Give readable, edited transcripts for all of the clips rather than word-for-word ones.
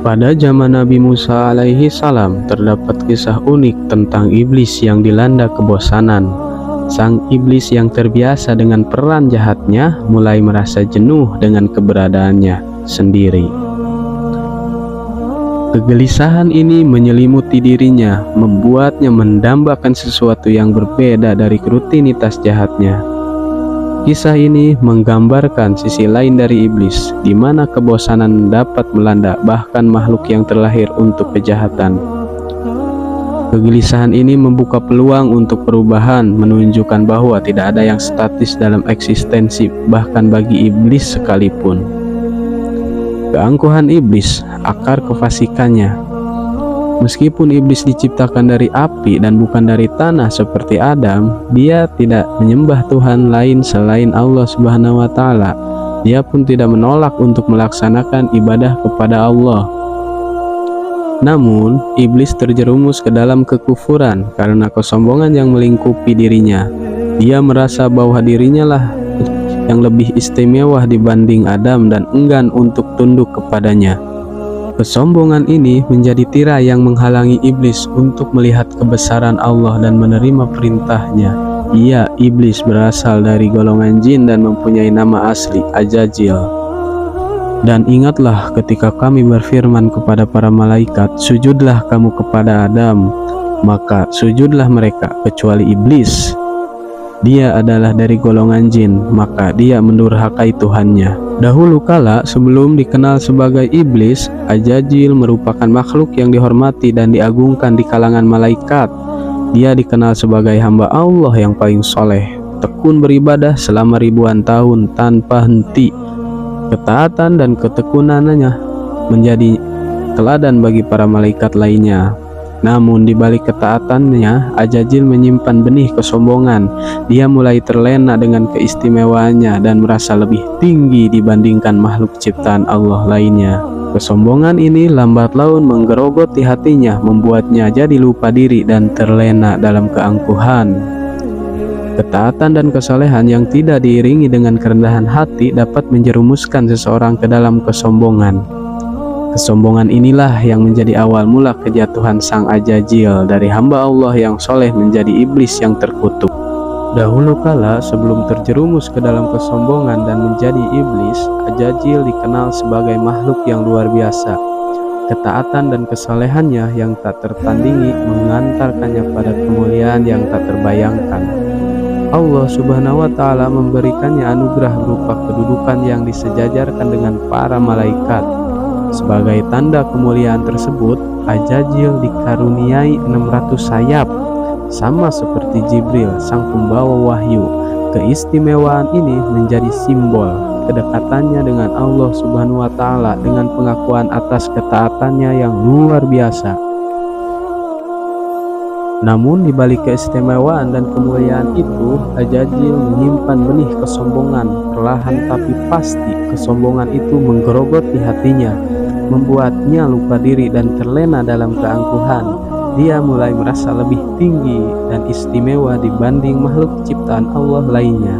Pada zaman Nabi Musa alaihi salam terdapat kisah unik tentang iblis yang dilanda kebosanan. Sang iblis yang terbiasa dengan peran jahatnya mulai merasa jenuh dengan keberadaannya sendiri. Kegelisahan ini menyelimuti dirinya, membuatnya mendambakan sesuatu yang berbeda dari rutinitas jahatnya. Kisah ini menggambarkan sisi lain dari iblis, di mana kebosanan dapat melanda bahkan makhluk yang terlahir untuk kejahatan. Kegelisahan ini membuka peluang untuk perubahan, menunjukkan bahwa tidak ada yang statis dalam eksistensi, bahkan bagi iblis sekalipun. Keangkuhan iblis, akar kefasikannya. Meskipun iblis diciptakan dari api dan bukan dari tanah seperti Adam, dia tidak menyembah Tuhan lain selain Allah Subhanahu wa Ta'ala. Dia pun tidak menolak untuk melaksanakan ibadah kepada Allah. Namun, iblis terjerumus ke dalam kekufuran karena kesombongan yang melingkupi dirinya. Dia merasa bahwa dirinya lah yang lebih istimewa dibanding Adam dan enggan untuk tunduk kepadanya. Kesombongan ini menjadi tirai yang menghalangi iblis untuk melihat kebesaran Allah dan menerima perintahnya. Ia, iblis, berasal dari golongan jin dan mempunyai nama asli Ajajil. Dan ingatlah ketika kami berfirman kepada para malaikat, sujudlah kamu kepada Adam, maka sujudlah mereka kecuali iblis. Dia adalah dari golongan jin, maka dia mendurhakai Tuhannya. Dahulu kala, sebelum dikenal sebagai iblis, Ajajil merupakan makhluk yang dihormati dan diagungkan di kalangan malaikat. Dia dikenal sebagai hamba Allah yang paling soleh, tekun beribadah selama ribuan tahun tanpa henti. Ketaatan dan ketekunannya menjadi teladan bagi para malaikat lainnya. Namun di balik ketaatannya, Ajajil menyimpan benih kesombongan. Dia mulai terlena dengan keistimewaannya dan merasa lebih tinggi dibandingkan makhluk ciptaan Allah lainnya. Kesombongan ini lambat laun menggerogoti hatinya, membuatnya jadi lupa diri dan terlena dalam keangkuhan. Ketaatan dan kesalehan yang tidak diiringi dengan kerendahan hati dapat menjerumuskan seseorang ke dalam kesombongan. Kesombongan inilah yang menjadi awal mula kejatuhan sang Ajajil dari hamba Allah yang soleh menjadi iblis yang terkutuk. Dahulu kala, sebelum terjerumus ke dalam kesombongan dan menjadi iblis, Ajajil dikenal sebagai makhluk yang luar biasa. Ketaatan dan kesalehannya yang tak tertandingi mengantarkannya pada kemuliaan yang tak terbayangkan. Allah Subhanahu wa Ta'ala memberikannya anugerah berupa kedudukan yang disejajarkan dengan para malaikat. Sebagai tanda kemuliaan tersebut, Ajajil dikaruniai 600 sayap, sama seperti Jibril, sang pembawa wahyu. Keistimewaan ini menjadi simbol kedekatannya dengan Allah Subhanahu wa Ta'ala dengan pengakuan atas ketaatannya yang luar biasa. Namun di balik keistimewaan dan kemuliaan itu, Ajajil menyimpan benih kesombongan. Perlahan tapi pasti kesombongan itu menggerogoti hatinya, membuatnya lupa diri dan terlena dalam keangkuhan. Dia mulai merasa lebih tinggi dan istimewa dibanding makhluk ciptaan Allah lainnya.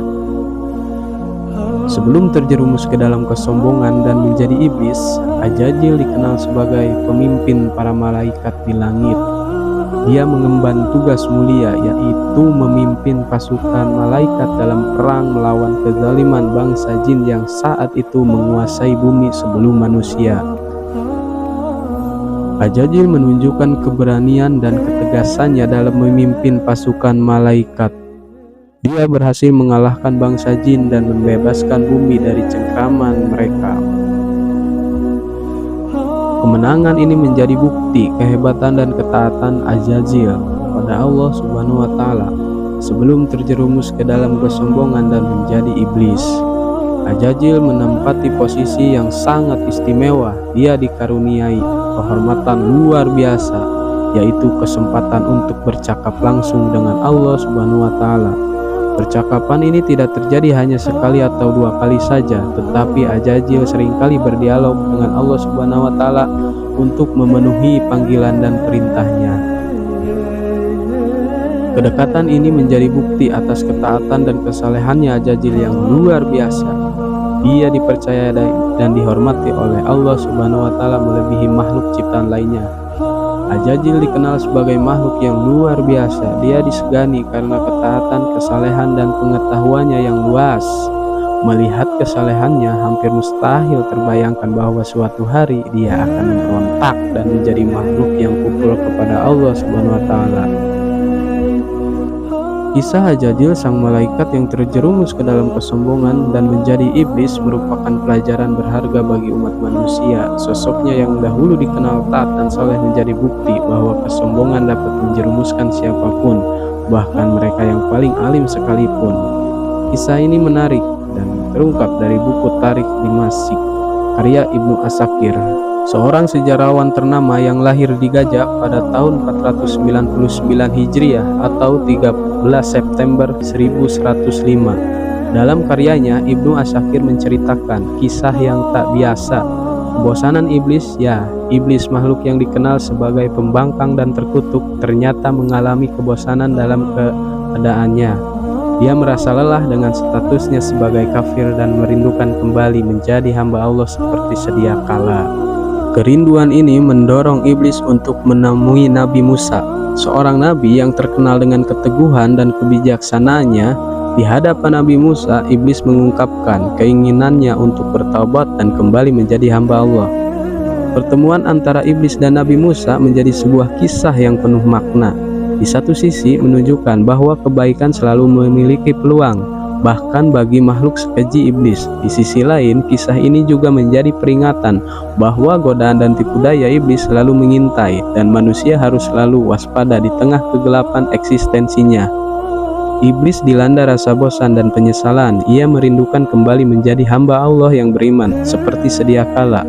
Sebelum terjerumus ke dalam kesombongan dan menjadi iblis, Ajajil dikenal sebagai pemimpin para malaikat di langit. Dia mengemban tugas mulia, yaitu memimpin pasukan malaikat dalam perang melawan kezaliman bangsa jin yang saat itu menguasai bumi sebelum manusia. Ajajil menunjukkan keberanian dan ketegasannya dalam memimpin pasukan malaikat. Dia berhasil mengalahkan bangsa jin dan membebaskan bumi dari cengkraman mereka. Kemenangan ini menjadi bukti kehebatan dan ketaatan Ajajil pada Allah Subhanahu wa Ta'ala sebelum terjerumus ke dalam kesombongan dan menjadi iblis. Ajajil menempati posisi yang sangat istimewa. Dia dikaruniai kehormatan luar biasa, yaitu kesempatan untuk bercakap langsung dengan Allah Subhanahu wa Ta'ala. Percakapan ini tidak terjadi hanya sekali atau dua kali saja, tetapi Ajajil seringkali berdialog dengan Allah Subhanahu wa Ta'ala untuk memenuhi panggilan dan perintahnya. Kedekatan ini menjadi bukti atas ketaatan dan kesalehannya Ajajil yang luar biasa. Dia dipercaya dan dihormati oleh Allah Subhanahu wa Ta'ala melebihi makhluk ciptaan lainnya. Ajajil dikenal sebagai makhluk yang luar biasa. Dia disegani karena ketaatan, kesalehan, dan pengetahuannya yang luas. Melihat kesalehannya, hampir mustahil terbayangkan bahwa suatu hari dia akan memberontak dan menjadi makhluk yang kufur kepada Allah Subhanahu wa Ta'ala. Kisah Ajajil sang malaikat yang terjerumus ke dalam kesombongan dan menjadi iblis merupakan pelajaran berharga bagi umat manusia. Sosoknya yang dahulu dikenal taat dan saleh menjadi bukti bahwa kesombongan dapat menjerumuskan siapapun, bahkan mereka yang paling alim sekalipun. Kisah ini menarik dan terungkap dari buku Tarikh Dimashq karya Ibnu Asakir, seorang sejarawan ternama yang lahir di Gajah pada tahun 499 Hijriah atau 13 September 1105. Dalam karyanya, Ibnu Asakir menceritakan kisah yang tak biasa. Kebosanan iblis, ya, iblis makhluk yang dikenal sebagai pembangkang dan terkutuk, ternyata mengalami kebosanan dalam keadaannya. Dia merasa lelah dengan statusnya sebagai kafir dan merindukan kembali menjadi hamba Allah seperti sedia kala. Kerinduan ini mendorong iblis untuk menemui Nabi Musa, seorang nabi yang terkenal dengan keteguhan dan kebijaksanaannya. Di hadapan Nabi Musa, iblis mengungkapkan keinginannya untuk bertaubat dan kembali menjadi hamba Allah. Pertemuan antara iblis dan Nabi Musa menjadi sebuah kisah yang penuh makna. Di satu sisi menunjukkan bahwa kebaikan selalu memiliki peluang, bahkan bagi makhluk sekeji iblis. Di sisi lain, kisah ini juga menjadi peringatan bahwa godaan dan tipu daya iblis selalu mengintai dan manusia harus selalu waspada di tengah kegelapan eksistensinya. Iblis dilanda rasa bosan dan penyesalan. Ia merindukan kembali menjadi hamba Allah yang beriman seperti sedia kala.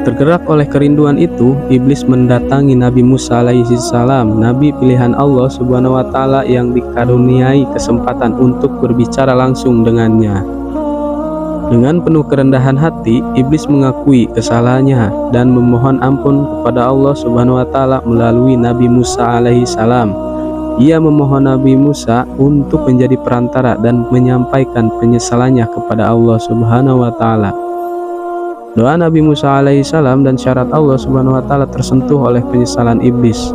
Tergerak oleh kerinduan itu, iblis mendatangi Nabi Musa alaihi salam, nabi pilihan Allah Subhanahu wa Ta'ala yang dikaruniai kesempatan untuk berbicara langsung dengannya. Dengan penuh kerendahan hati, iblis mengakui kesalahannya dan memohon ampun kepada Allah Subhanahu wa Ta'ala melalui Nabi Musa alaihi salam. Ia memohon Nabi Musa untuk menjadi perantara dan menyampaikan penyesalannya kepada Allah Subhanahu wa Ta'ala. Doa Nabi Musa alaihissalam dan syarat Allah Subhanahu wa Ta'ala tersentuh oleh penyesalan iblis.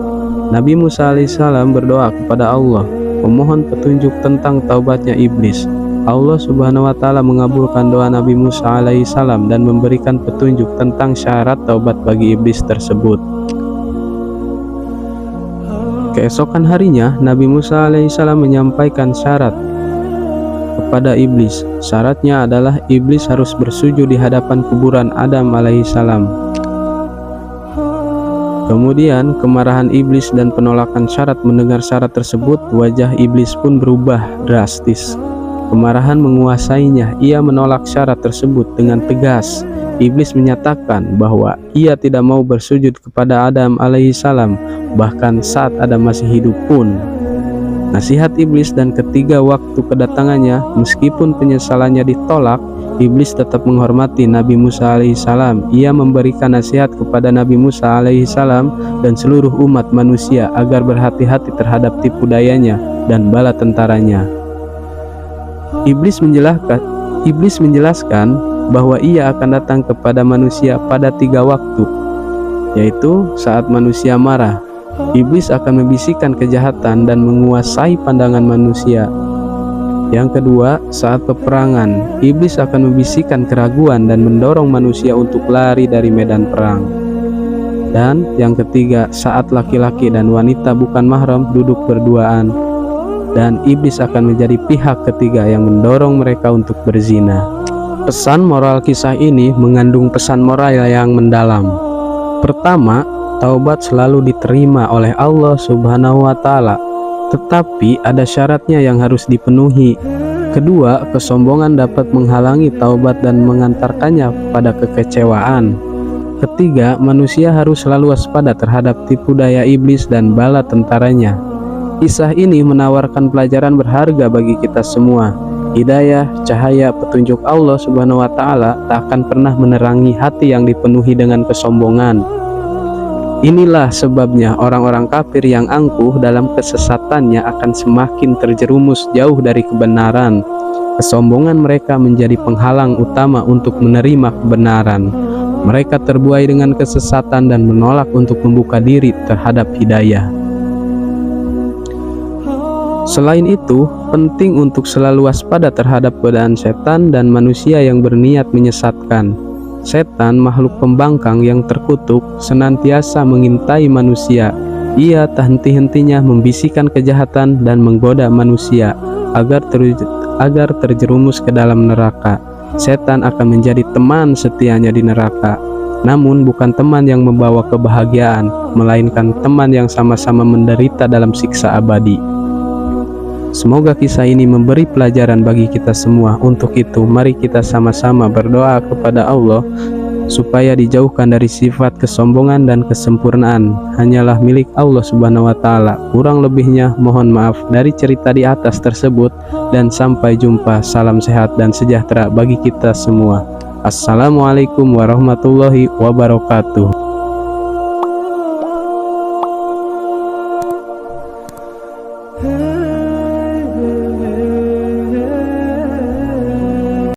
Nabi Musa alaihissalam berdoa kepada Allah, memohon petunjuk tentang taubatnya iblis. Allah Subhanahu wa Ta'ala mengabulkan doa Nabi Musa alaihissalam dan memberikan petunjuk tentang syarat taubat bagi iblis tersebut. Keesokan harinya, Nabi Musa alaihissalam menyampaikan syarat kepada iblis. Syaratnya adalah iblis harus bersujud di hadapan kuburan Adam alaihissalam. Kemudian kemarahan iblis dan penolakan syarat mendengar syarat tersebut, wajah iblis pun berubah drastis. Kemarahan menguasainya. Ia menolak syarat tersebut dengan tegas. Iblis menyatakan bahwa ia tidak mau bersujud kepada Adam alaihissalam, bahkan saat Adam masih hidup pun. Nasihat iblis dan ketiga waktu kedatangannya, meskipun penyesalannya ditolak, iblis tetap menghormati Nabi Musa alaihissalam. Ia memberikan nasihat kepada Nabi Musa alaihissalam dan seluruh umat manusia agar berhati-hati terhadap tipu dayanya dan bala tentaranya. Iblis menjelaskan bahwa ia akan datang kepada manusia pada 3 waktu, yaitu saat manusia marah. Iblis akan membisikkan kejahatan dan menguasai pandangan manusia. Yang kedua, saat peperangan, iblis akan membisikkan keraguan dan mendorong manusia untuk lari dari medan perang. Dan yang ketiga, saat laki-laki dan wanita bukan mahram duduk berduaan, dan iblis akan menjadi pihak ketiga yang mendorong mereka untuk berzina. Pesan moral kisah ini mengandung pesan moral yang mendalam. Pertama, taubat selalu diterima oleh Allah Subhanahu wa Ta'ala, tetapi ada syaratnya yang harus dipenuhi. Kedua, kesombongan dapat menghalangi taubat dan mengantarkannya pada kekecewaan. Ketiga, manusia harus selalu waspada terhadap tipu daya iblis dan bala tentaranya. Kisah ini menawarkan pelajaran berharga bagi kita semua. Hidayah, cahaya, petunjuk Allah Subhanahu wa Ta'ala tak akan pernah menerangi hati yang dipenuhi dengan kesombongan. Inilah sebabnya orang-orang kafir yang angkuh dalam kesesatannya akan semakin terjerumus jauh dari kebenaran. Kesombongan mereka menjadi penghalang utama untuk menerima kebenaran. Mereka terbuai dengan kesesatan dan menolak untuk membuka diri terhadap hidayah. Selain itu, penting untuk selalu waspada terhadap godaan setan dan manusia yang berniat menyesatkan. Setan, makhluk pembangkang yang terkutuk, senantiasa mengintai manusia. Ia tak henti-hentinya membisikkan kejahatan dan menggoda manusia agar terjerumus ke dalam neraka. Setan akan menjadi teman setianya di neraka, namun bukan teman yang membawa kebahagiaan, melainkan teman yang sama-sama menderita dalam siksa abadi. Semoga kisah ini memberi pelajaran bagi kita semua. Untuk itu, mari kita sama-sama berdoa kepada Allah supaya dijauhkan dari sifat kesombongan dan kesempurnaan. Hanyalah milik Allah Subhanahu wa Ta'ala. Kurang lebihnya mohon maaf dari cerita di atas tersebut, dan sampai jumpa. Salam sehat dan sejahtera bagi kita semua. Assalamualaikum warahmatullahi wabarakatuh.